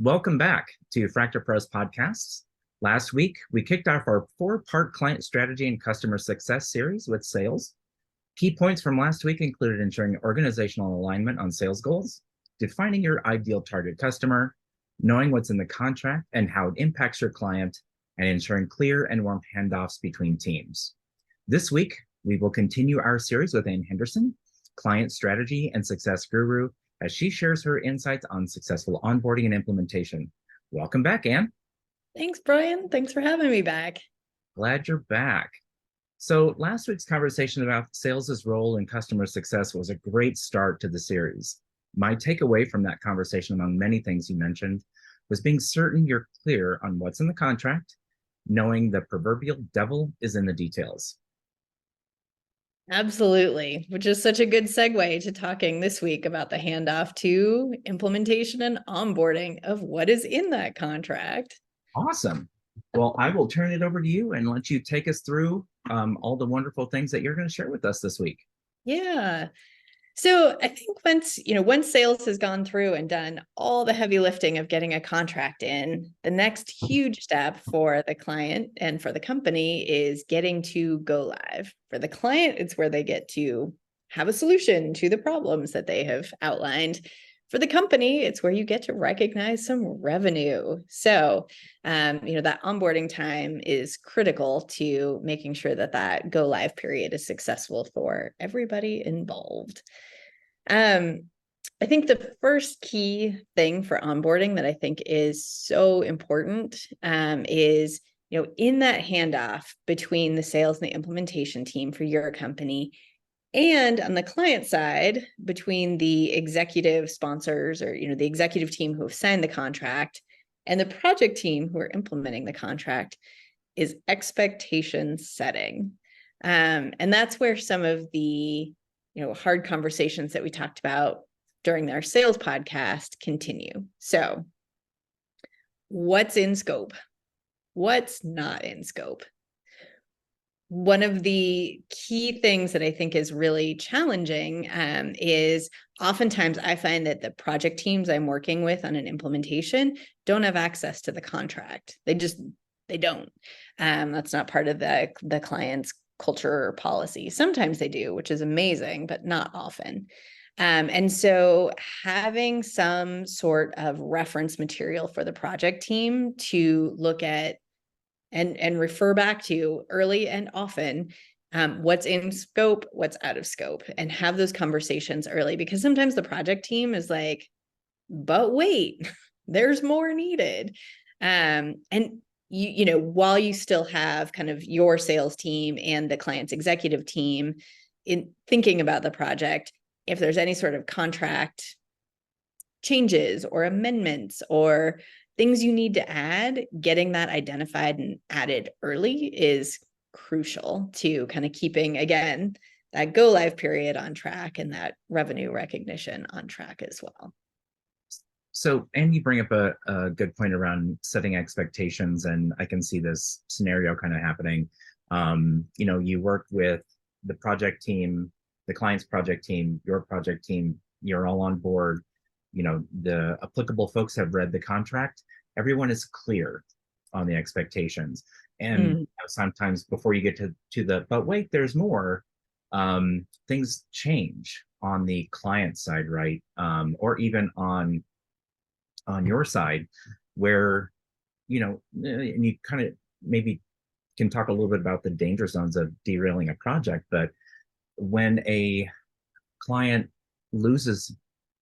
Welcome back to Fractor Pros podcasts. Last week, we kicked off our four-part client strategy and customer success series with sales. Key points from last week included ensuring organizational alignment on sales goals, defining your ideal target customer, knowing what's in the contract and how it impacts your client, and ensuring clear and warm handoffs between teams. This week, we will continue our series with Anne Henderson, client strategy and success guru, as she shares her insights on successful onboarding and implementation. Welcome back, Anne. Thanks, Brian. Thanks for having me back. Glad you're back. So last week's conversation about sales' role in customer success was a great start to the series. My takeaway from that conversation, among many things you mentioned, was being certain you're clear on what's in the contract, knowing the proverbial devil is in the details. Absolutely, which is such a good segue to talking this week about the handoff to implementation and onboarding of what is in that contract. Awesome. Well, I will turn it over to you and let you take us through all the wonderful things that you're going to share with us this week. Yeah. So I think once sales has gone through and done all the heavy lifting of getting a contract in, the next huge step for the client and for the company is getting to go live. For the client, it's where they get to have a solution to the problems that they have outlined. For the company, it's where you get to recognize some revenue. So, that onboarding time is critical to making sure that that go live period is successful for everybody involved. I think the first key thing for onboarding that I think is so important is, in that handoff between the sales and the implementation team for your company, and on the client side, between the executive sponsors or, the executive team who have signed the contract and the project team who are implementing the contract, is expectation setting. And that's where some of the, hard conversations that we talked about during our sales podcast continue. So what's in scope? What's not in scope? One of the key things that I think is really challenging is oftentimes I find that the project teams I'm working with on an implementation don't have access to the contract. They don't. That's not part of the client's culture or policy. Sometimes they do, which is amazing, but not often. And so having some sort of reference material for the project team to look at and refer back to early and often, what's in scope, what's out of scope, and have those conversations early, because sometimes the project team is like, but wait, there's more needed. And while you still have kind of your sales team and the client's executive team in thinking about the project, if there's any sort of contract changes or amendments or things you need to add, getting that identified and added early is crucial to kind of keeping, again, that go live period on track and that revenue recognition on track as well. So, and you bring up a good point around setting expectations, and I can see this scenario kind of happening. You work with the project team, the client's project team, your project team, you're all on board. The applicable folks have read the contract. Everyone is clear on the expectations. And sometimes before you get to the, but wait, there's more, things change on the client side, right? Or even on your side, where, and you kind of maybe can talk a little bit about the danger zones of derailing a project, but when a client loses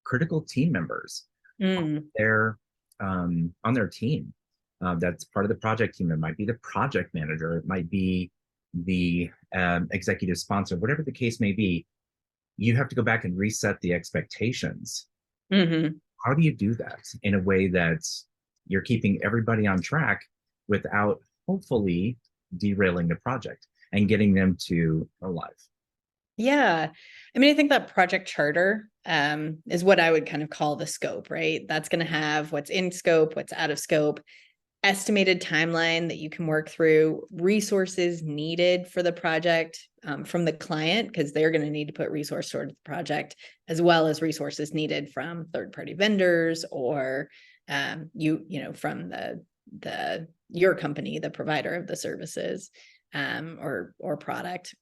critical team members on their team, that's part of the project team. It might be the project manager, it might be the executive sponsor, whatever the case may be. You have to go back and reset the expectations. How do you do that in a way that you're keeping everybody on track without hopefully derailing the project and getting them to go live? Yeah. I mean, I think that project charter is what I would kind of call the scope, right? That's going to have what's in scope, what's out of scope, estimated timeline that you can work through, resources needed for the project from the client, because they're going to need to put resource toward the project, as well as resources needed from third-party vendors or from your company, the provider of the services, or product.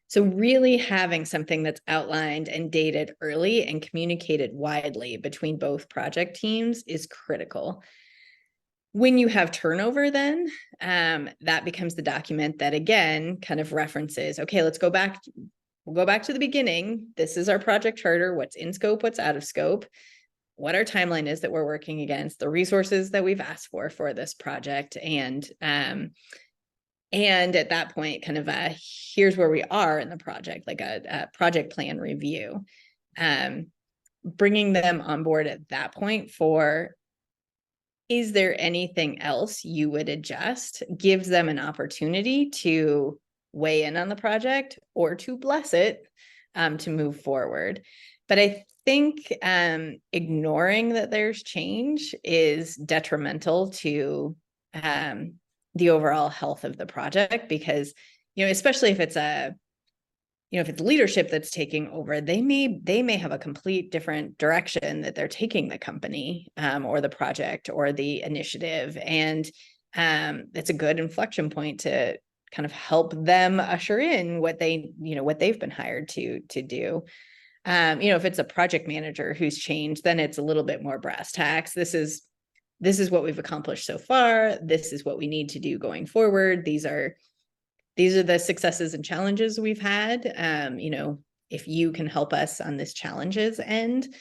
So really having something that's outlined and dated early and communicated widely between both project teams is critical. When you have turnover, then that becomes the document that again kind of references, okay, we'll go back to the beginning. This is our project charter, what's in scope, what's out of scope, what our timeline is that we're working against, the resources that we've asked for this project. And at that point, kind of here's where we are in the project, like a project plan review. Bringing them on board at that point for, is there anything else you would adjust, gives them an opportunity to weigh in on the project or to bless it, to move forward. But I think ignoring that there's change is detrimental to the overall health of the project, because, especially if it's if it's leadership that's taking over, they may have a complete different direction that they're taking the company, or the project or the initiative. And it's a good inflection point to kind of help them usher in what they've been hired to do. If it's a project manager who's changed, then it's a little bit more brass tacks. This is what we've accomplished so far. This is what we need to do going forward. These are the successes and challenges we've had. If you can help us on this challenges end,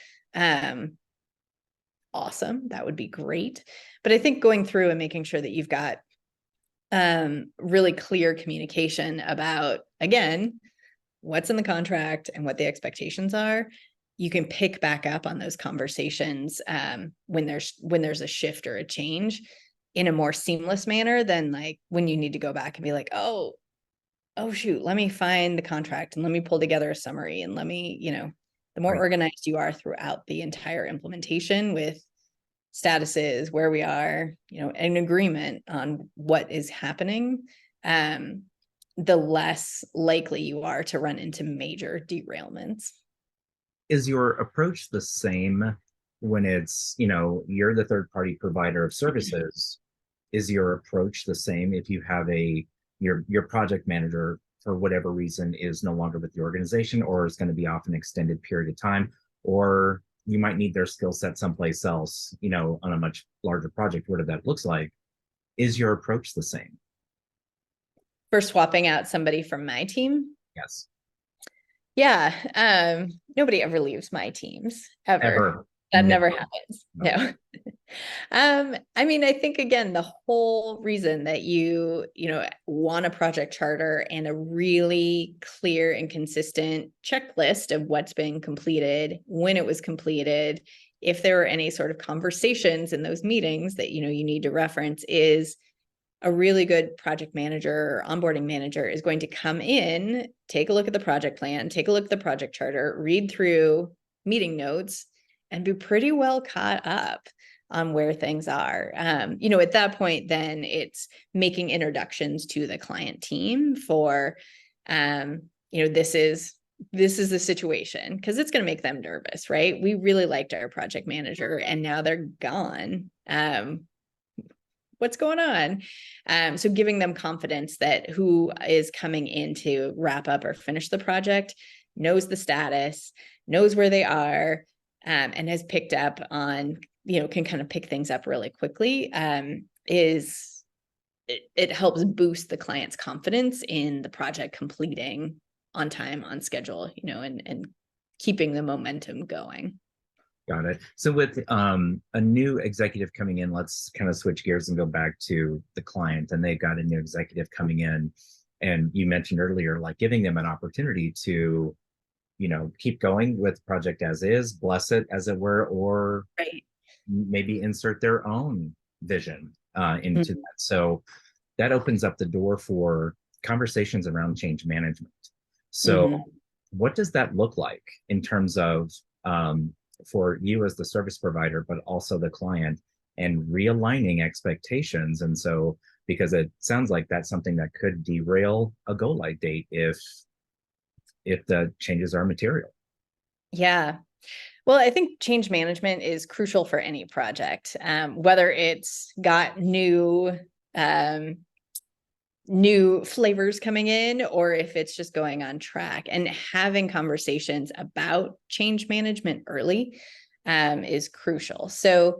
awesome, that would be great. But I think going through and making sure that you've got really clear communication about, again, what's in the contract and what the expectations are, you can pick back up on those conversations when there's a shift or a change in a more seamless manner than like when you need to go back and be like, oh shoot, let me find the contract and let me pull together a summary and let me, the more organized you are throughout the entire implementation with statuses, where we are, an agreement on what is happening, the less likely you are to run into major derailments. Is your approach the same when it's, you're the third party provider of services? Is your approach the same if you have your project manager, for whatever reason, is no longer with the organization or is going to be off an extended period of time, or you might need their skill set someplace else, on a much larger project, whatever that looks like? Is your approach the same? For swapping out somebody from my team? Yes. Yeah. Nobody ever leaves my teams ever. That never happens. No. I think, again, the whole reason that you want a project charter and a really clear and consistent checklist of what's been completed, when it was completed, if there were any sort of conversations in those meetings that, you need to reference, is a really good project manager or onboarding manager is going to come in, take a look at the project plan, take a look at the project charter, read through meeting notes, and be pretty well caught up on where things are. At that point, then it's making introductions to the client team for, this is the situation, because it's going to make them nervous, right? We really liked our project manager and now they're gone. What's going on? So giving them confidence that who is coming in to wrap up or finish the project knows the status, knows where they are, and has picked up on, can kind of pick things up really quickly, it helps boost the client's confidence in the project completing on time, on schedule, and keeping the momentum going. Got it. So with a new executive coming in, let's kind of switch gears and go back to the client, and they've got a new executive coming in, and you mentioned earlier, like giving them an opportunity to, keep going with project as is, bless it as it were, or maybe insert their own vision into that. So that opens up the door for conversations around change management. So what does that look like in terms of for you as the service provider, but also the client, and realigning expectations? And so, because it sounds like that's something that could derail a go live date if the changes are material. Yeah. Well, I think change management is crucial for any project, whether it's got new flavors coming in, or if it's just going on track. And having conversations about change management early is crucial. So,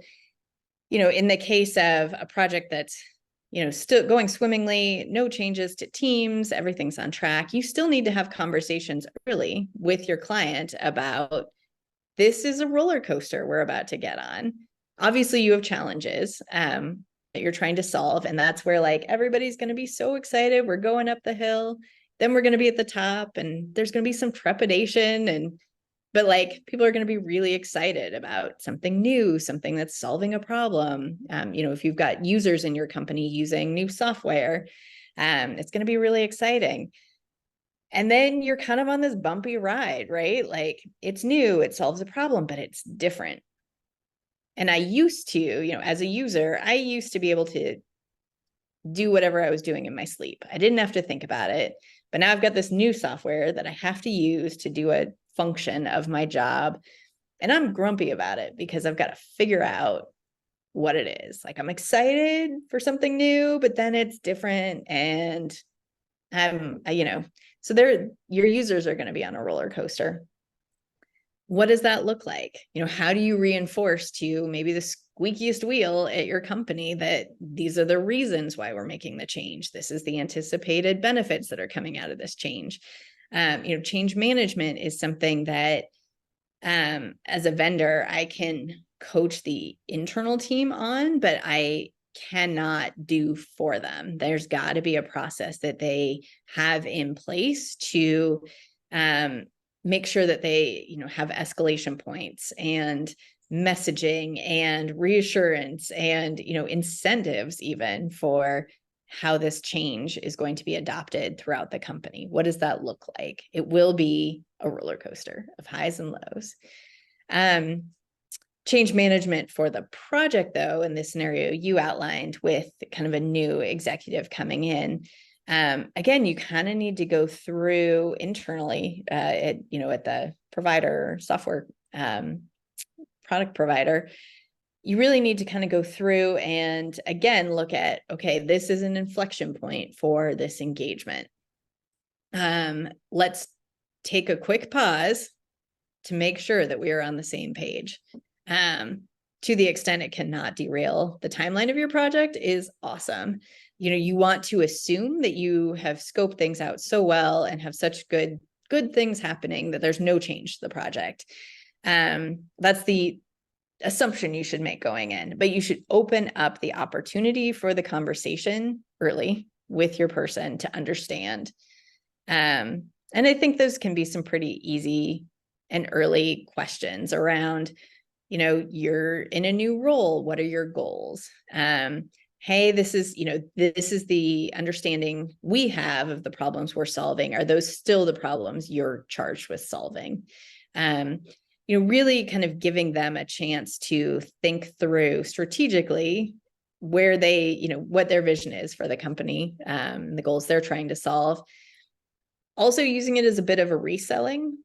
in the case of a project that's still going swimmingly, no changes to teams, everything's on track, you still need to have conversations early with your client about, this is a roller coaster we're about to get on. Obviously, you have challenges that you're trying to solve. And that's where like everybody's going to be so excited. We're going up the hill. Then we're going to be at the top, and there's going to be some trepidation. But like people are going to be really excited about something new, something that's solving a problem. If you've got users in your company using new software, it's going to be really exciting. And then you're kind of on this bumpy ride, right? Like it's new, it solves a problem, but it's different. And I used to, as a user, I used to be able to do whatever I was doing in my sleep. I didn't have to think about it. But now I've got this new software that I have to use to do a function of my job. And I'm grumpy about it because I've got to figure out what it is. Like I'm excited for something new, but then it's different. And so your users are going to be on a roller coaster. What does that look like? How do you reinforce to maybe the squeakiest wheel at your company that these are the reasons why we're making the change? This is the anticipated benefits that are coming out of this change. Change management is something that, as a vendor, I can coach the internal team on, but I cannot do for them. There's got to be a process that they have in place to make sure that they, have escalation points and messaging and reassurance and, incentives even for how this change is going to be adopted throughout the company. What does that look like? It will be a roller coaster of highs and lows. Change management for the project, though, in this scenario you outlined with kind of a new executive coming in, again, you kind of need to go through internally at the provider, software product provider. You really need to kind of go through and again look at, okay, this is an inflection point for this engagement. Let's take a quick pause to make sure that we are on the same page. To the extent it cannot derail the timeline of your project is awesome. You want to assume that you have scoped things out so well and have such good things happening that there's no change to the project. That's the assumption you should make going in, but you should open up the opportunity for the conversation early with your person to understand. And I think those can be some pretty easy and early questions around, you're in a new role. What are your goals? Hey, this is the understanding we have of the problems we're solving. Are those still the problems you're charged with solving? Really kind of giving them a chance to think through strategically where they, what their vision is for the company, the goals they're trying to solve. Also using it as a bit of a reselling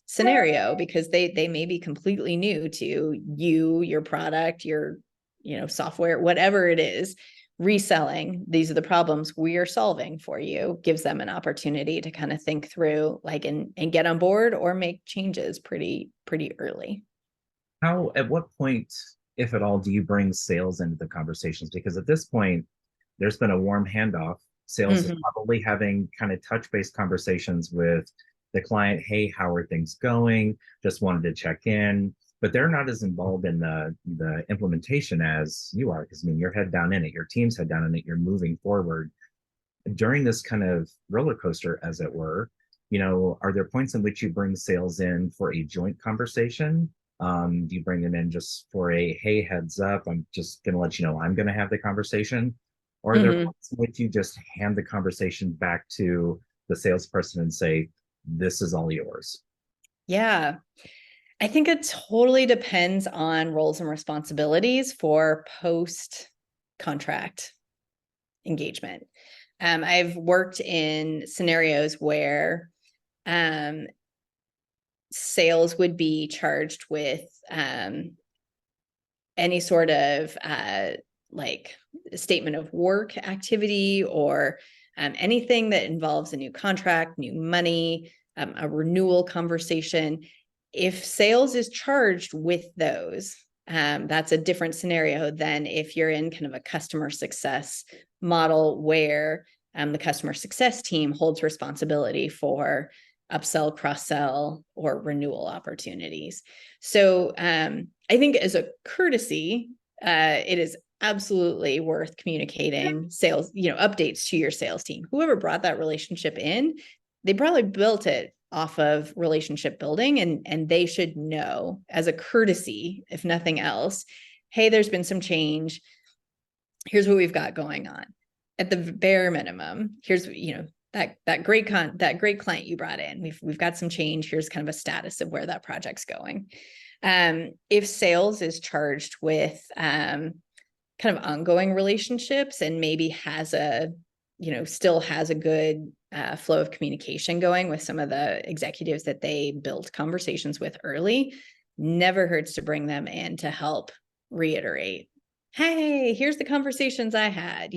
scenario, because they may be completely new to you, your product, your software, whatever it is. Reselling, these are the problems we are solving for you, gives them an opportunity to kind of think through and get on board or make changes pretty early. At what point, if at all, do you bring sales into the conversations? Because at this point there's been a warm handoff. Sales is probably having kind of touch-based conversations with the client. Hey, how are things going? Just wanted to check in. But they're not as involved in the implementation as you are, because you're head down in it, your team's head down in it, you're moving forward. During this kind of roller coaster, as it were, are there points in which you bring sales in for a joint conversation? Do you bring them in just for a, hey, heads up, I'm just going to let you know I'm going to have the conversation? Or are there points in which you just hand the conversation back to the salesperson and say, this is all yours? Yeah. I think it totally depends on roles and responsibilities for post-contract engagement. I've worked in scenarios where sales would be charged with any sort of like statement of work activity, or anything that involves a new contract, new money, a renewal conversation. If sales is charged with those, that's a different scenario than if you're in kind of a customer success model where the customer success team holds responsibility for upsell, cross-sell, or renewal opportunities. So I think as a courtesy, it is absolutely worth communicating sales, updates to your sales team. Whoever brought that relationship in, they probably built it off of relationship building, and they should know as a courtesy, if nothing else, hey, there's been some change. Here's what we've got going on. At the bare minimum, here's, that great client you brought in. We've got some change. Here's kind of a status of where that project's going. If sales is charged with kind of ongoing relationships and maybe has still has a good flow of communication going with some of the executives that they built conversations with early, never hurts to bring them in to help reiterate, hey, here's the conversations I had.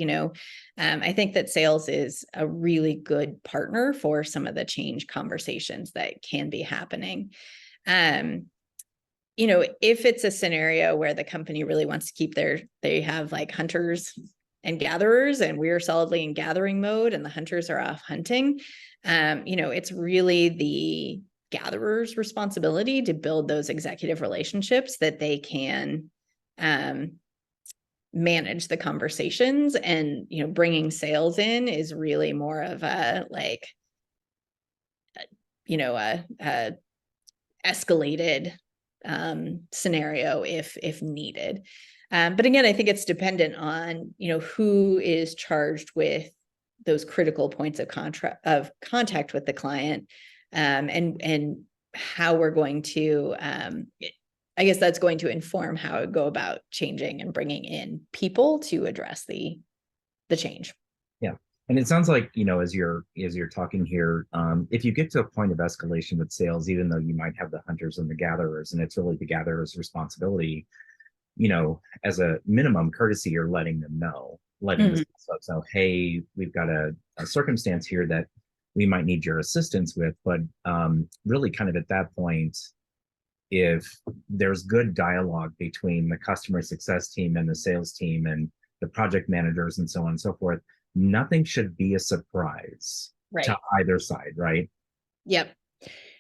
I think that sales is a really good partner for some of the change conversations that can be happening. If it's a scenario where the company really wants to keep they have like hunters and gatherers, and we're solidly in gathering mode and the hunters are off hunting, it's really the gatherer's responsibility to build those executive relationships that they can manage the conversations. And, bringing sales in is really more of a escalated scenario if needed. But again, I think it's dependent on, who is charged with those critical points of contact with the client, and how we're going to, I guess that's going to inform how I go about changing and bringing in people to address the change. Yeah. And it sounds like, as you're talking here, if you get to a point of escalation with sales, even though you might have the hunters and the gatherers, and it's really the gatherer's responsibility, as a minimum courtesy, you're letting them know, the folks know, hey, we've got a circumstance here that we might need your assistance with. But really kind of at that point, if there's good dialogue between the customer success team and the sales team and the project managers and so on and so forth, nothing should be a surprise to either side, right? Yep.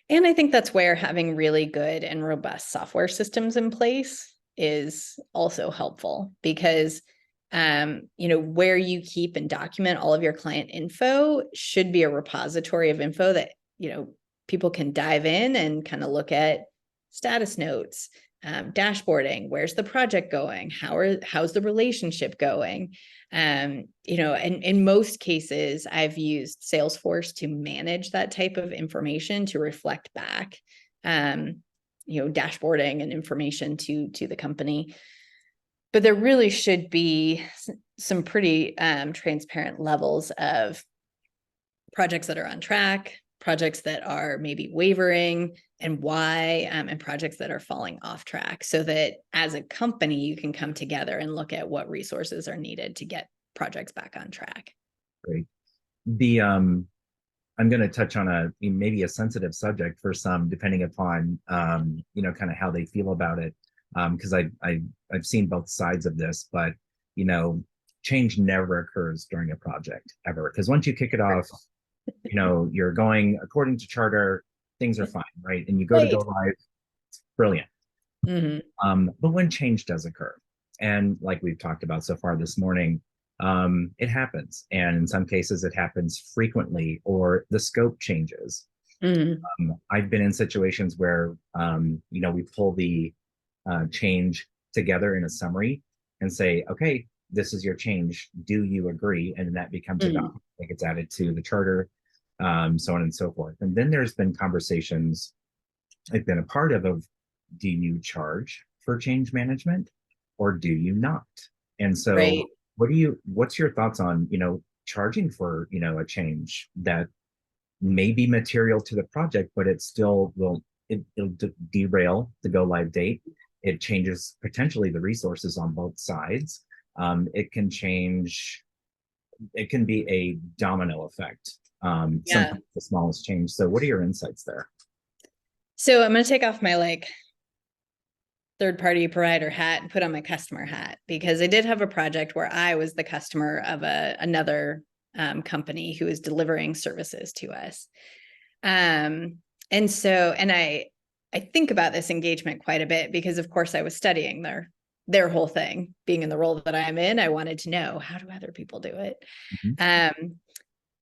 And I think that's where having really good and robust software systems in place is also helpful, because where you keep and document all of your client info should be a repository of info that, people can dive in and kind of look at status notes, dashboarding, where's the project going, how's the relationship going. And in most cases, I've used Salesforce to manage that type of information to reflect back, dashboarding and information to the company. But there really should be some pretty transparent levels of projects that are on track, projects that are maybe wavering and why, and projects that are falling off track, so that as a company, you can come together and look at what resources are needed to get projects back on track. Great. I'm going to touch on maybe a sensitive subject for some, depending upon, kind of how they feel about it. Because I've seen both sides of this, but, change never occurs during a project ever. Because once you kick it off, you're going according to charter, things are fine, right? And you go to go live, brilliant. But when change does occur, and like we've talked about so far this morning, it happens. And in some cases, it happens frequently, or the scope changes. I've been in situations where, we pull the change together in a summary and say, okay, this is your change. Do you agree? And that becomes a document that gets added to the charter, so on and so forth. And then there's been conversations I've been a part of do you charge for change management or do you not? And so what's your thoughts on, charging for, a change that may be material to the project, but it still will it'll derail the go live date. It changes potentially the resources on both sides. It can change, it can be a domino effect. Yeah. Sometimes the smallest change. So what are your insights there? So I'm going to take off my like third party provider hat and put on my customer hat, because I did have a project where I was the customer of another company who is delivering services to us. And so, and I think about this engagement quite a bit, because of course I was studying their whole thing. Being in the role that I'm in, I wanted to know, how do other people do it? Mhm.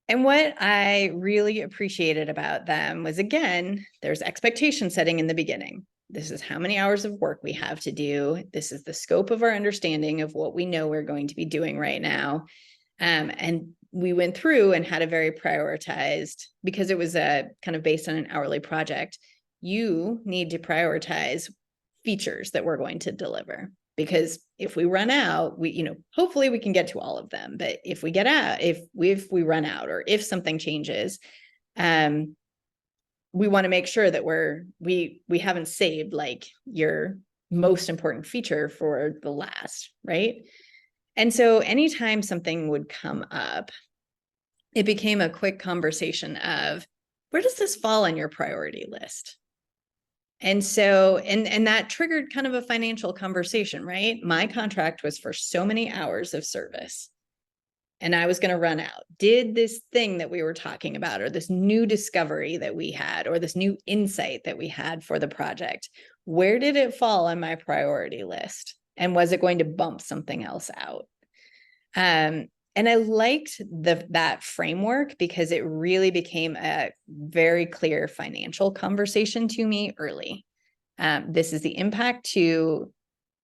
And what I really appreciated about them was, again, there's expectation setting in the beginning. This is how many hours of work we have to do. This is the scope of our understanding of what we know we're going to be doing right now. And we went through and had a very prioritized, because it was a kind of based on an hourly project. You need to prioritize features that we're going to deliver, because if we run out, hopefully we can get to all of them. But if we get out, if we run out, or if something changes, we want to make sure that we haven't saved like your most important feature for the last, right? And so anytime something would come up, it became a quick conversation of, where does this fall on your priority list? And so, and that triggered kind of a financial conversation, right? My contract was for so many hours of service, and I was going to run out. Did this thing that we were talking about, or this new discovery that we had, or this new insight that we had for the project, where did it fall on my priority list? And was it going to bump something else out? And I liked that framework, because it really became a very clear financial conversation to me early. This is the impact to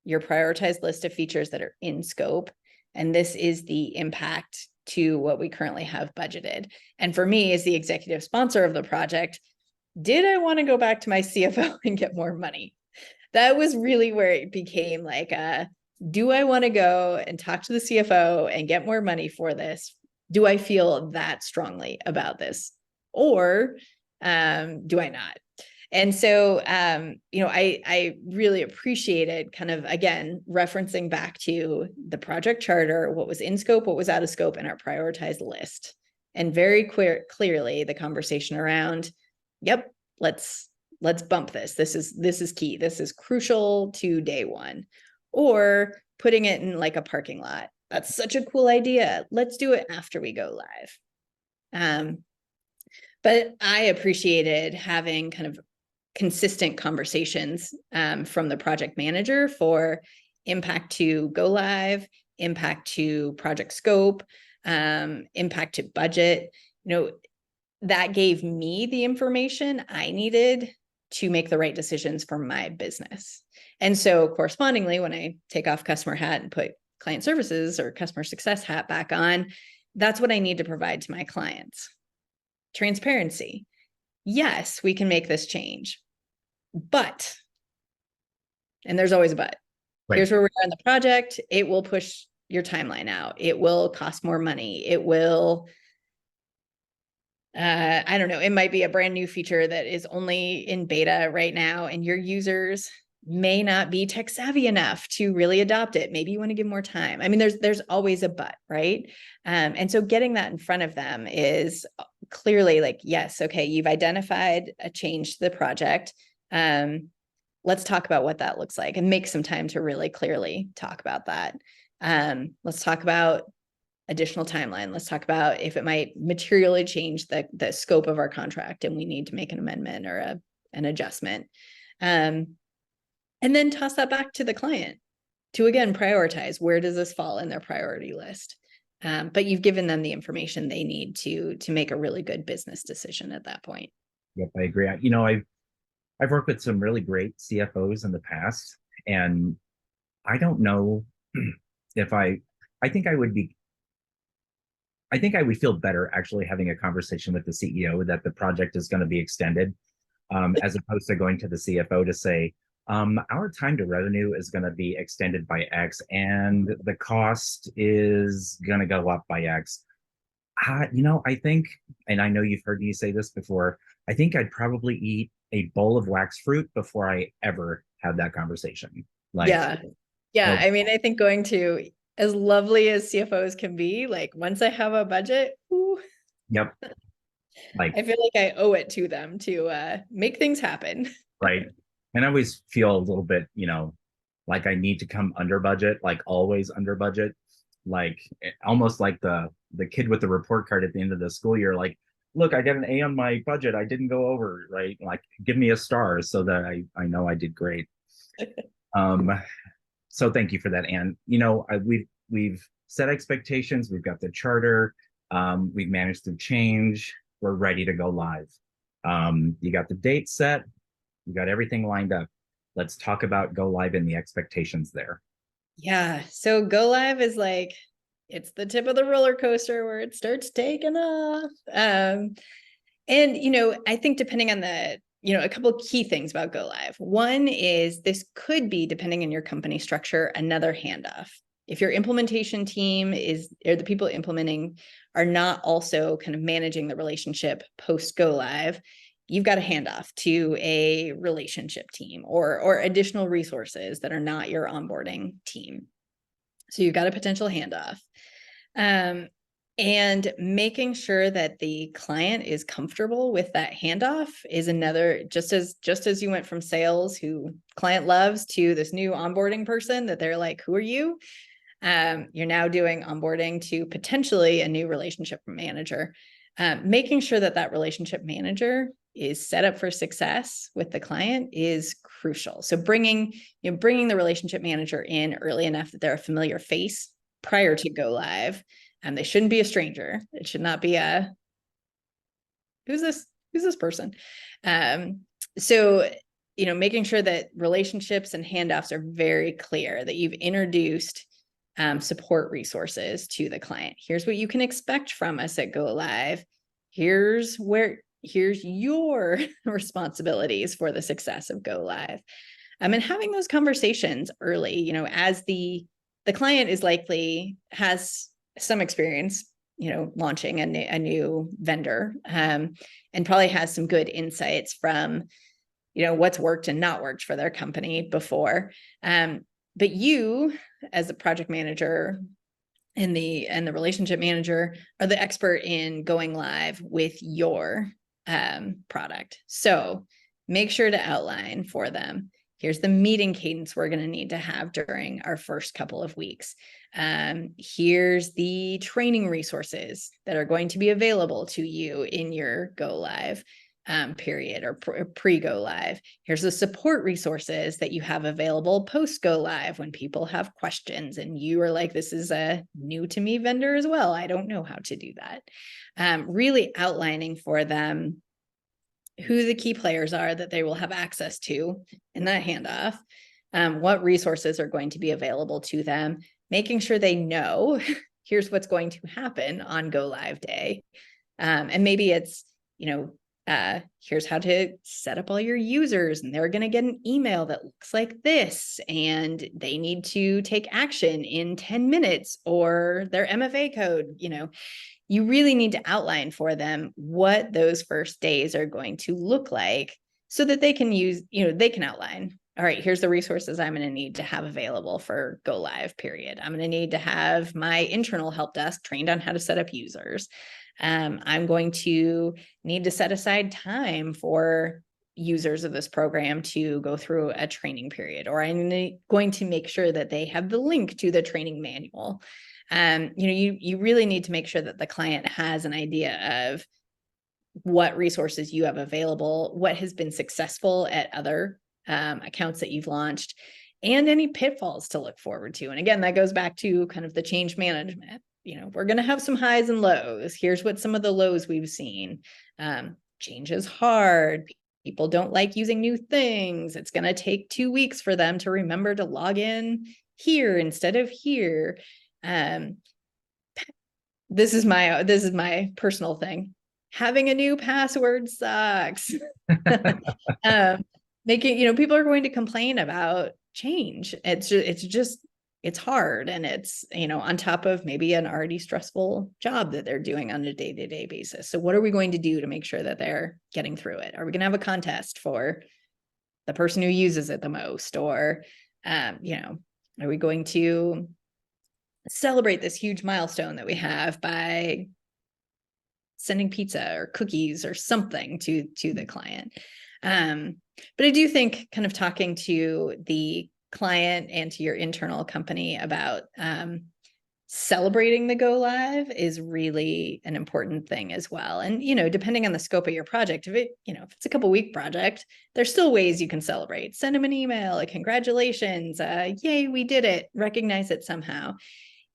your prioritized list of features that are in scope. And this is the impact to what we currently have budgeted. And for me, as the executive sponsor of the project, did I want to go back to my CFO and get more money? That was really where it became like, do I want to go and talk to the CFO and get more money for this? Do I feel that strongly about this? Or do I not? And so, I really appreciated kind of, again, referencing back to the project charter, what was in scope, what was out of scope, and our prioritized list. And very clearly the conversation around, yep, let's bump this. This is key. This is crucial to day one. Or putting it in like a parking lot. That's such a cool idea. Let's do it after we go live. But I appreciated having kind of consistent conversations from the project manager for impact to go live, impact to project scope, impact to budget. That gave me the information I needed to make the right decisions for my business. And so correspondingly, when I take off customer hat and put client services or customer success hat back on, that's what I need to provide to my clients. Transparency. Yes, we can make this change, but, and there's always a but. Right. Here's where we are in the project. It will push your timeline out. It will cost more money. It will, I don't know, it might be a brand new feature that is only in beta right now, and your users may not be tech savvy enough to really adopt it. Maybe you want to give more time. I mean, there's always a but, right? And so getting that in front of them is clearly like, yes, okay, you've identified a change to the project. Let's talk about what that looks like, and make some time to really clearly talk about that. Let's talk about additional timeline. Let's talk about if it might materially change the scope of our contract and we need to make an amendment or an adjustment. And then toss that back to the client to, again, prioritize, where does this fall in their priority list? But you've given them the information they need to make a really good business decision at that point. Yep, I agree. I've worked with some really great CFOs in the past, and I don't know if I think I would feel better actually having a conversation with the CEO that the project is going to be extended, as opposed to going to the CFO to say, our time to revenue is going to be extended by X, and the cost is going to go up by X. I think, and I know you've heard me say this before, I think I'd probably eat a bowl of wax fruit before I ever had that conversation. Like, Yeah. Yeah. oh, I mean, I think going to, as lovely as CFOs can be, like once I have a budget, ooh, yep, like, I feel like I owe it to them to make things happen. right. And I always feel a little bit, like I need to come under budget, like always under budget, like almost like the kid with the report card at the end of the school year, like, look, I got an A on my budget. I didn't go over, right? Like, give me a star so that I know I did great. Um, so thank you for that, Anne. We've set expectations. We've got the charter. We've managed to change. We're ready to go live. You got the date set. You got everything lined up. Let's talk about go live and the expectations there. Yeah. So go live is like, it's the tip of the roller coaster where it starts taking off. And, I think depending on a couple of key things about go live. One is this could be, depending on your company structure, another handoff. If your implementation team or the people implementing are not also kind of managing the relationship post go live, you've got a handoff to a relationship team or additional resources that are not your onboarding team. So you've got a potential handoff. And making sure that the client is comfortable with that handoff is another, just as you went from sales who client loves to this new onboarding person that they're like, who are you? You're now doing onboarding to potentially a new relationship manager. Making sure that relationship manager is set up for success with the client is crucial. So bringing the relationship manager in early enough that they're a familiar face prior to go live. They shouldn't be a stranger. It should not be who's this person? So, making sure that relationships and handoffs are very clear, that you've introduced support resources to the client. Here's what you can expect from us at Go Live. Here's your responsibilities for the success of Go Live. And having those conversations early, as the client is likely has some experience, launching a new vendor, and probably has some good insights from, what's worked and not worked for their company before. But you, as a project manager and the relationship manager, are the expert in going live with your product. So make sure to outline for them. Here's the meeting cadence we're going to need to have during our first couple of weeks. Here's the training resources that are going to be available to you in your go live period or pre-go live. Here's the support resources that you have available post-go live when people have questions and you are like, this is a new to me vendor as well. I don't know how to do that. Really outlining for them who the key players are that they will have access to in that handoff, what resources are going to be available to them, making sure they know here's what's going to happen on go live day. And maybe it's, here's how to set up all your users, and they're going to get an email that looks like this, and they need to take action in 10 minutes or their MFA code. You really need to outline for them what those first days are going to look like so that they can they can outline, all right, here's the resources I'm going to need to have available for go live period. I'm going to need to have my internal help desk trained on how to set up users. I'm going to need to set aside time for users of this program to go through a training period, or I'm going to make sure that they have the link to the training manual. You really need to make sure that the client has an idea of what resources you have available, what has been successful at other accounts that you've launched, and any pitfalls to look forward to. And again, that goes back to kind of the change management. We're going to have some highs and lows. Here's what some of the lows we've seen. Change is hard. People don't like using new things. It's going to take 2 weeks for them to remember to log in here instead of here. This is my personal thing. Having a new password sucks. Making, people are going to complain about change. It's just it's hard, and it's, on top of maybe an already stressful job that they're doing on a day-to-day basis. So what are we going to do to make sure that they're getting through it? Are we going to have a contest for the person who uses it the most? Or, are we going to celebrate this huge milestone that we have by sending pizza or cookies or something to the client? But I do think kind of talking to the client and to your internal company about celebrating the go live is really an important thing as well. And, depending on the scope of your project, if it's a couple week project, there's still ways you can celebrate. Send them an email, like, congratulations, yay, we did it, recognize it somehow.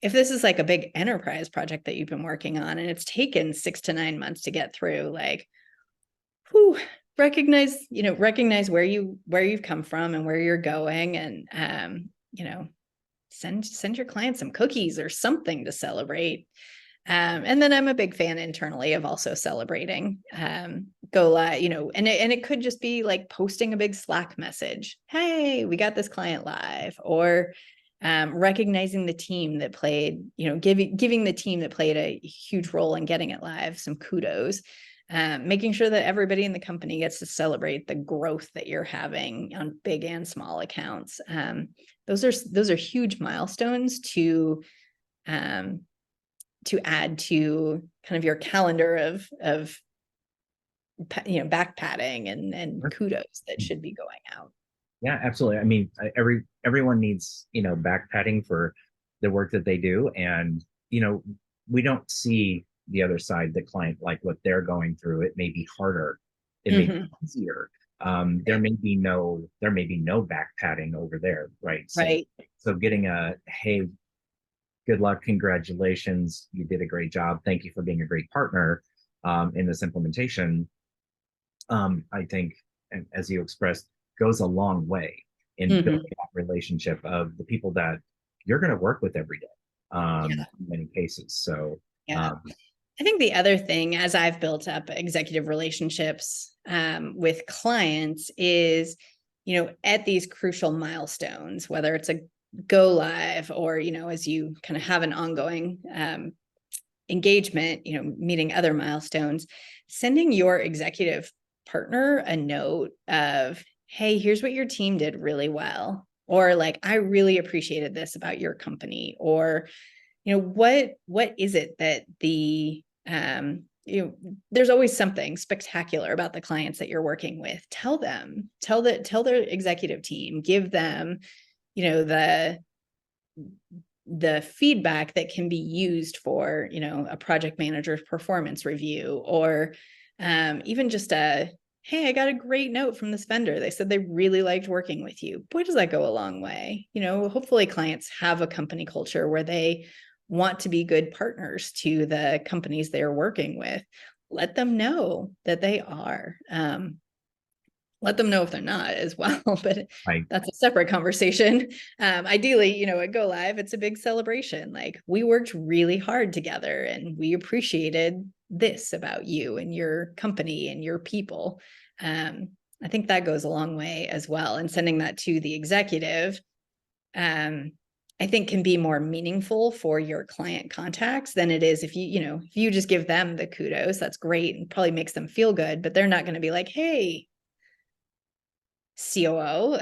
If this is like a big enterprise project that you've been working on and it's taken 6 to 9 months to get through, like, recognize where you've come from and where you're going, and send your clients some cookies or something to celebrate. And then I'm a big fan internally of also celebrating go live, and it could just be like posting a big Slack message. Hey, we got this client live. Or recognizing the team that played, giving the team that played a huge role in getting it live some kudos. Making sure that everybody in the company gets to celebrate the growth that you're having on big and small accounts. Those are huge milestones to add to kind of your calendar of back patting and kudos that should be going out. Yeah, absolutely. I mean, everyone needs, back patting for the work that they do. And, we don't see the other side, the client, like what they're going through. It may be harder. It may be easier. There may be no back patting over there. Right. Right. So getting hey, good luck, congratulations, you did a great job. Thank you for being a great partner in this implementation. I think, and as you expressed, goes a long way in building that relationship of the people that you're going to work with every day, in many cases. So, I think the other thing, as I've built up executive relationships with clients, is, at these crucial milestones, whether it's a go live or, as you kind of have an ongoing engagement, meeting other milestones, sending your executive partner a note of, hey, here's what your team did really well. Or like, I really appreciated this about your company. Or, what is it that there's always something spectacular about the clients that you're working with. Tell their executive team, give them, the feedback that can be used for, a project manager's performance review, or even just hey, I got a great note from this vendor. They said they really liked working with you. Boy, does that go a long way. Hopefully clients have a company culture where they want to be good partners to the companies they're working with. Let them know that they are. Let them know if they're not as well, but that's a separate conversation. Ideally, at Go Live, it's a big celebration. Like, we worked really hard together and we appreciated this about you and your company and your people. I think that goes a long way as well. And sending that to the executive, I think can be more meaningful for your client contacts than it is if you just give them the kudos. That's great and probably makes them feel good, but they're not going to be like, hey, COO,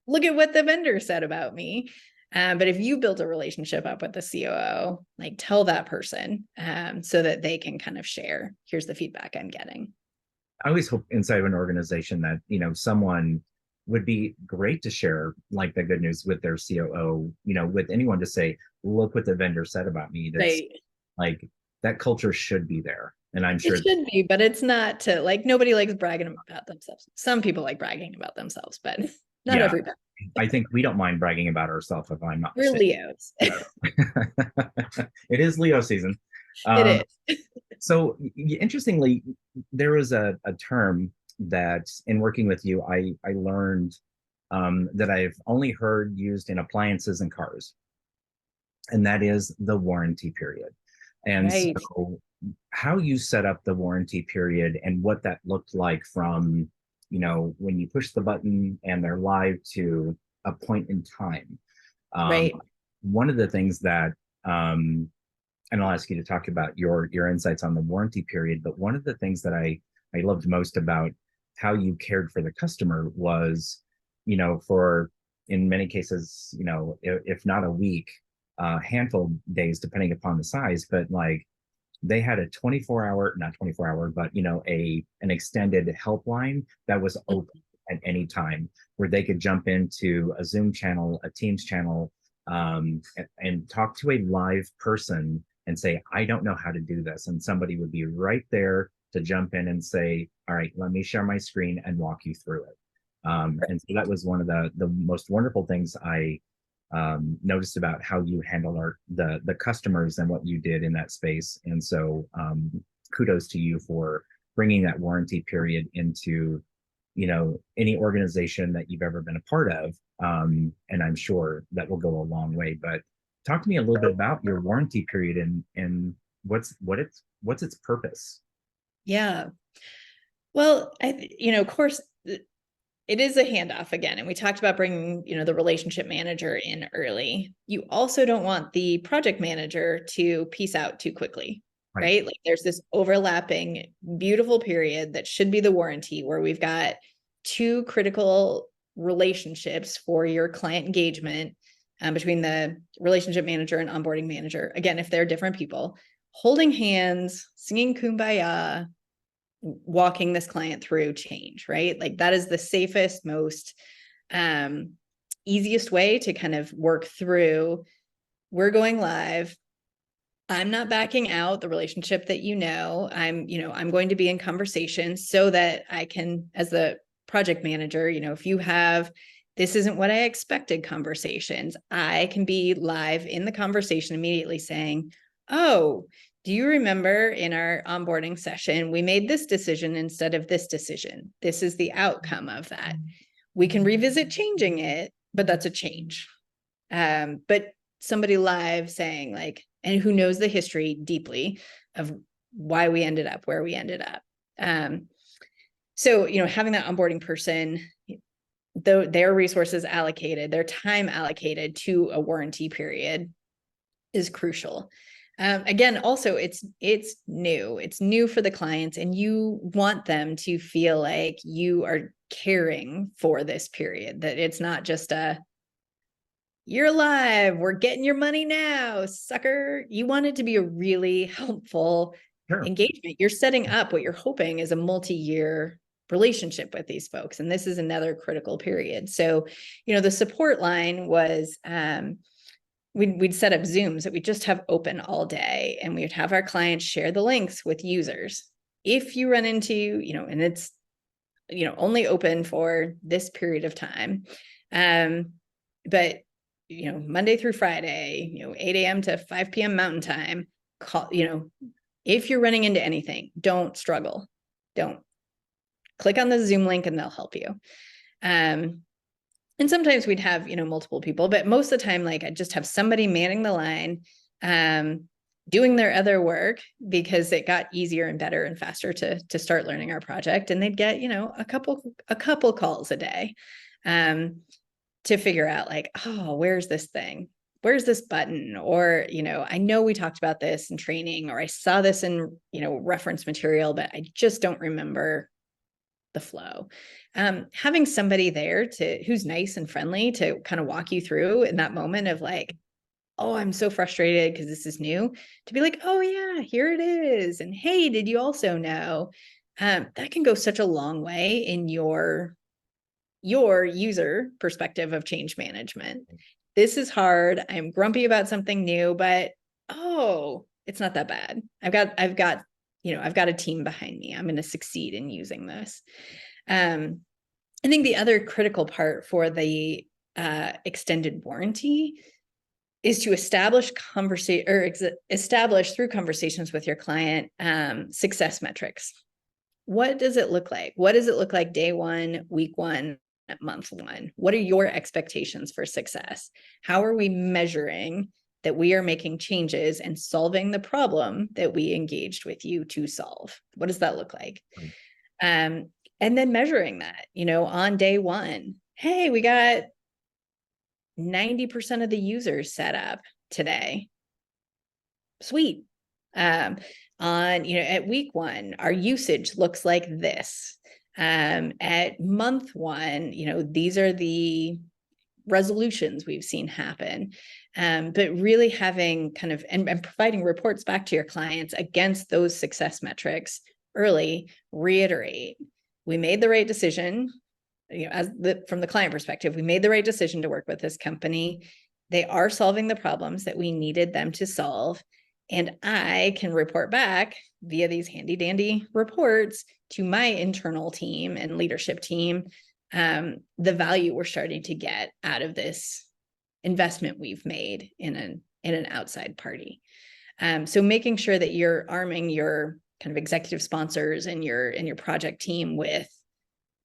look at what the vendor said about me. But if you built a relationship up with the COO, like, tell that person so that they can kind of share, here's the feedback I'm getting. I always hope inside of an organization that, someone would be great to share like the good news with their COO, with anyone, to say, look what the vendor said about me. That's like, that culture should be there. And I'm sure it should be, but it's not to, like, nobody likes bragging about themselves. Some people like bragging about themselves, but not everybody. I think we don't mind bragging about ourselves, if I'm not We're mistaken. Leos. It is Leo season. It is. So interestingly, there was a term that in working with you, I learned that I've only heard used in appliances and cars, and that is the warranty period. And so how you set up the warranty period and what that looked like from, when you push the button and they're live to a point in time. Right. One of the things that, and I'll ask you to talk about your insights on the warranty period, but one of the things that I loved most about how you cared for the customer was, for in many cases, if not a week, handful of days, depending upon the size, but like they had a 24-hour, not 24-hour, but an extended helpline that was open at any time where they could jump into a Zoom channel, a Teams channel, and talk to a live person and say, I don't know how to do this. And somebody would be right there to jump in and say, all right, let me share my screen and walk you through it. And so that was one of the most wonderful things I noticed about how you handle the customers and what you did in that space. And so kudos to you for bringing that warranty period into any organization that you've ever been a part of. And I'm sure that will go a long way. But talk to me a little bit about your warranty period and what's its purpose. Yeah. Well, of course, it is a handoff again. And we talked about bringing, the relationship manager in early. You also don't want the project manager to peace out too quickly, right? Like there's this overlapping, beautiful period that should be the warranty where we've got two critical relationships for your client engagement between the relationship manager and onboarding manager. Again, if they're different people, holding hands, singing Kumbaya, walking this client through change, right? Like that is the safest, most easiest way to kind of work through. We're going live. I'm not backing out the relationship that I'm going to be in conversation so that I can, as the project manager, if you have this isn't what I expected conversations, I can be live in the conversation immediately saying, oh, do you remember in our onboarding session, we made this decision instead of this decision? This is the outcome of that. We can revisit changing it, but that's a change. But somebody live saying like, and who knows the history deeply of why we ended up where we ended up. So, having that onboarding person, their resources allocated, their time allocated to a warranty period is crucial. Again, also it's new for the clients, and you want them to feel like you are caring for this period, that it's not just you're live, we're getting your money now, sucker. You want it to be a really helpful engagement. You're setting up what you're hoping is a multi-year relationship with these folks. And this is another critical period. So, the support line was, we'd set up Zooms that we just have open all day, and we would have our clients share the links with users. If you run into, and it's, only open for this period of time. But, Monday through Friday, 8 a.m. to 5 p.m. Mountain Time, call, if you're running into anything, don't struggle. Don't click on the Zoom link and they'll help you. And sometimes we'd have, multiple people, but most of the time, like I'd just have somebody manning the line, doing their other work, because it got easier and better and faster to start learning our project. And they'd get, a couple calls a day, to figure out like, oh, where's this thing? Where's this button? Or, I know we talked about this in training, or I saw this in, reference material, but I just don't remember the flow. Having somebody there who's nice and friendly to kind of walk you through in that moment of like, oh, I'm so frustrated because this is new, to be like, oh yeah, here it is. And hey, did you also know? That can go such a long way in your user perspective of change management. This is hard. I'm grumpy about something new, but oh, it's not that bad. I've got a team behind me. I'm going to succeed in using this. I think the other critical part for the extended warranty is to establish through conversations with your client success metrics. What does it look like? What does it look like day one, week one, month one? What are your expectations for success? How are we measuring that we are making changes and solving the problem that we engaged with you to solve? What does that look like? And then measuring that, on day one, hey, we got 90% of the users set up today. Sweet. On, at week 1, our usage looks like this. At month 1, these are the resolutions we've seen happen. But really having kind of, and providing reports back to your clients against those success metrics early, reiterate, we made the right decision. From the client perspective, we made the right decision to work with this company. They are solving the problems that we needed them to solve. And I can report back via these handy dandy reports to my internal team and leadership team the value we're starting to get out of this investment we've made in an outside party. So making sure that you're arming your kind of executive sponsors and your project team with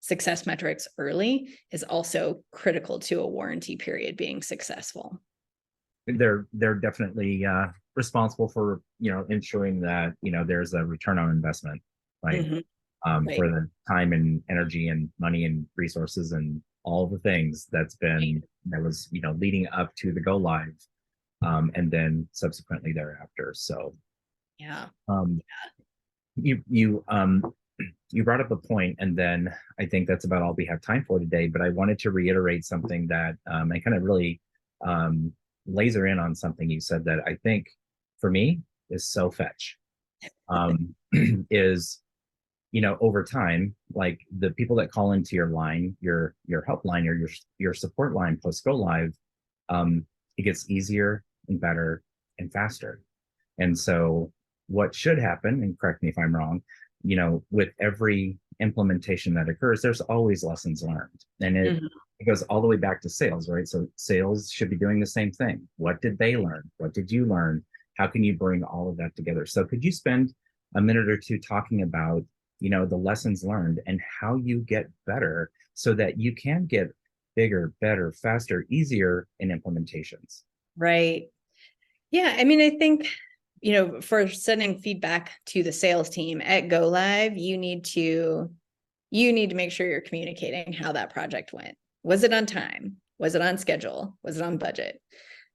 success metrics early is also critical to a warranty period being successful. They're definitely responsible for ensuring that there's a return on investment, right? Right. For the time and energy and money and resources and all the things that was leading up to the go live, and then subsequently thereafter. So yeah. You brought up a point, and then I think that's about all we have time for today. But I wanted to reiterate something that I kind of really laser in on something you said that I think for me is so fetch. Is over time, like the people that call into your line, your helpline or your support line post go live, it gets easier and better and faster. And so what should happen, and correct me if I'm wrong, with every implementation that occurs, there's always lessons learned. And it goes all the way back to sales, right? So sales should be doing the same thing. What did they learn? What did you learn? How can you bring all of that together? So could you spend a minute or two talking about, the lessons learned and how you get better so that you can get bigger, better, faster, easier in implementations? Right. Yeah. I mean, I think, for sending feedback to the sales team at Go Live, you need to make sure you're communicating how that project went. Was it on time? Was it on schedule? Was it on budget?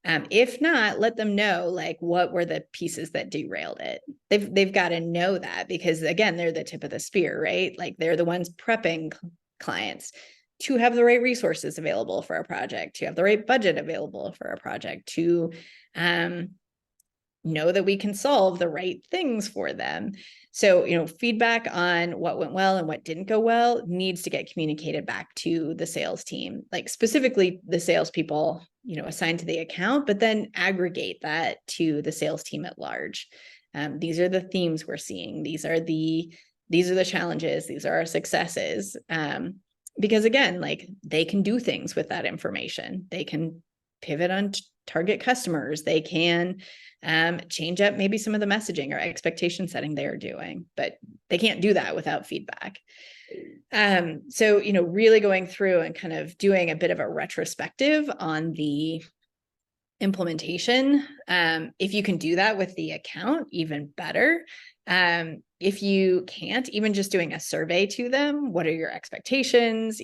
If not, let them know, like, what were the pieces that derailed it. They've got to know that, because again, they're the tip of the spear, right? Like, they're the ones prepping clients to have the right resources available for a project, to have the right budget available for a project, to know that we can solve the right things for them. So, feedback on what went well and what didn't go well needs to get communicated back to the sales team, like specifically the salespeople, assigned to the account, but then aggregate that to the sales team at large. These are the themes we're seeing. These are the challenges. These are our successes. Because again, like, they can do things with that information. They can pivot on target customers. They can change up maybe some of the messaging or expectation setting they're doing, but they can't do that without feedback. So, really going through and kind of doing a bit of a retrospective on the implementation. If you can do that with the account, even better. If you can't, even just doing a survey to them, what are your expectations?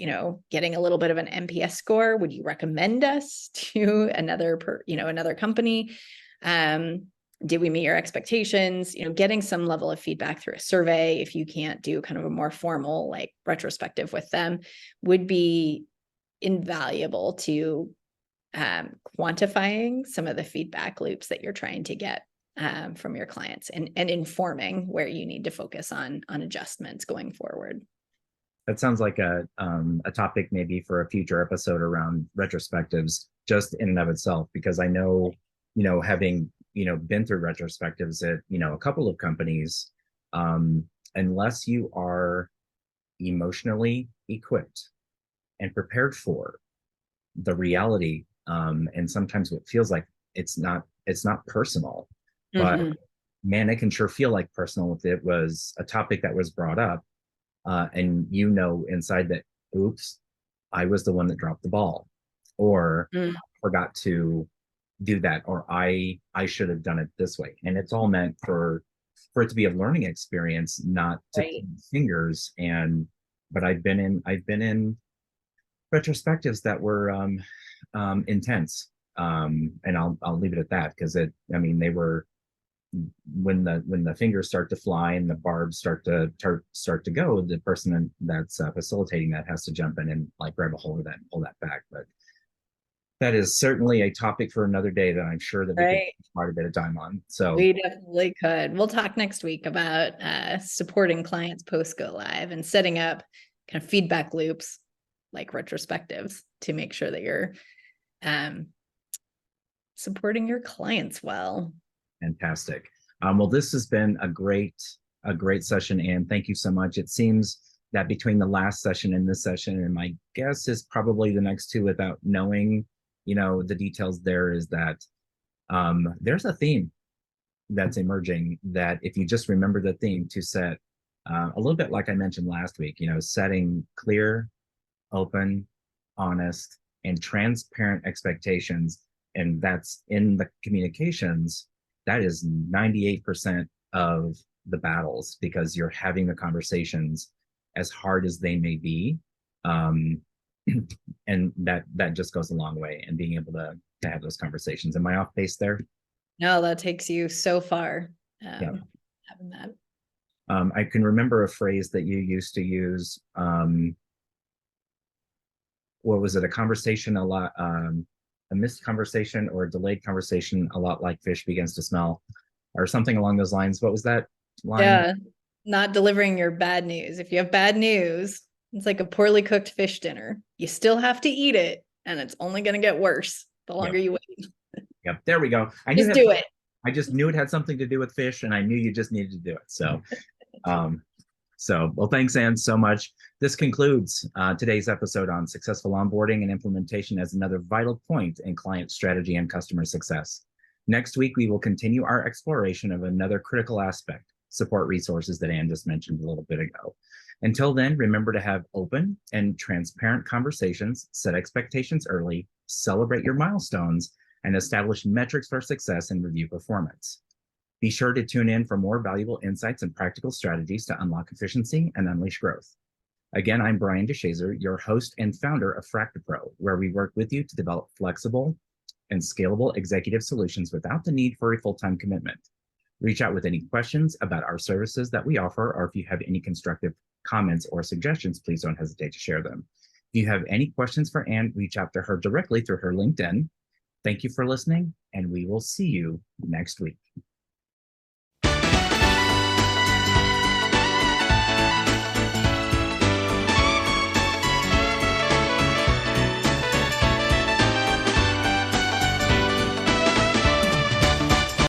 Getting a little bit of an NPS score. Would you recommend us to another company? Did we meet your expectations? Getting some level of feedback through a survey, if you can't do kind of a more formal, like, retrospective with them, would be invaluable to quantifying some of the feedback loops that you're trying to get from your clients, and informing where you need to focus on adjustments going forward. That sounds like a topic maybe for a future episode around retrospectives, just in and of itself, because I know, having, been through retrospectives at, a couple of companies, unless you are emotionally equipped and prepared for the reality, and sometimes what feels like it's not personal, but man, it can sure feel like personal if it was a topic that was brought up, and inside that, oops, I was the one that dropped the ball, or forgot to do that, or I should have done it this way. And it's all meant for it to be a learning experience, not to point fingers. But I've been in retrospectives that were intense. And I'll leave it at that because I mean, they were when the fingers start to fly and the barbs start to go, the person that's facilitating that has to jump in and like grab a hold of that and pull that back. But that is certainly a topic for another day that I'm sure that we could Right. spend quite a bit of time on. So We definitely could. We'll talk next week about supporting clients post go live and setting up kind of feedback loops like retrospectives to make sure that you're um, supporting your clients well. fantastic. Well, this has been a great session, and thank you so much. It seems that between the last session and this session, and my guess is probably the next two without knowing, the details there is that there's a theme that's emerging that if you just remember the theme to set a little bit like I mentioned last week, setting clear, open, honest, and transparent expectations, and that's in the communications, that is 98% of the battles because you're having the conversations as hard as they may be. Um, and that just goes a long way and being able to have those conversations. Am I off base there? No, that takes you so far. Yeah. Having that. I can remember a phrase that you used to use. What was it? A conversation a lot, a missed conversation or a delayed conversation, a lot like fish begins to smell, or something along those lines. What was that line? Yeah, not delivering your bad news. If you have bad news, it's like a poorly cooked fish dinner. You still have to eat it, and it's only going to get worse the longer Yep. you wait. Yep. There we go. Just do it. I just knew it had something to do with fish, and I knew you just needed to do it. Um, well, thanks, Anne, so much. This concludes today's episode on successful onboarding and implementation as another vital point in client strategy and customer success. Next week, we will continue our exploration of another critical aspect, support resources that Anne just mentioned a little bit ago. Until then, remember to have open and transparent conversations, set expectations early, celebrate your milestones, and establish metrics for success and review performance. Be sure to tune in for more valuable insights and practical strategies to unlock efficiency and unleash growth. Again, I'm Brian DeShazer, your host and founder of FractaPro, where we work with you to develop flexible and scalable executive solutions without the need for a full-time commitment. Reach out with any questions about our services that we offer, or if you have any constructive comments or suggestions, please don't hesitate to share them. If you have any questions for Anne, reach out to her directly through her LinkedIn. Thank you for listening, and we will see you next week.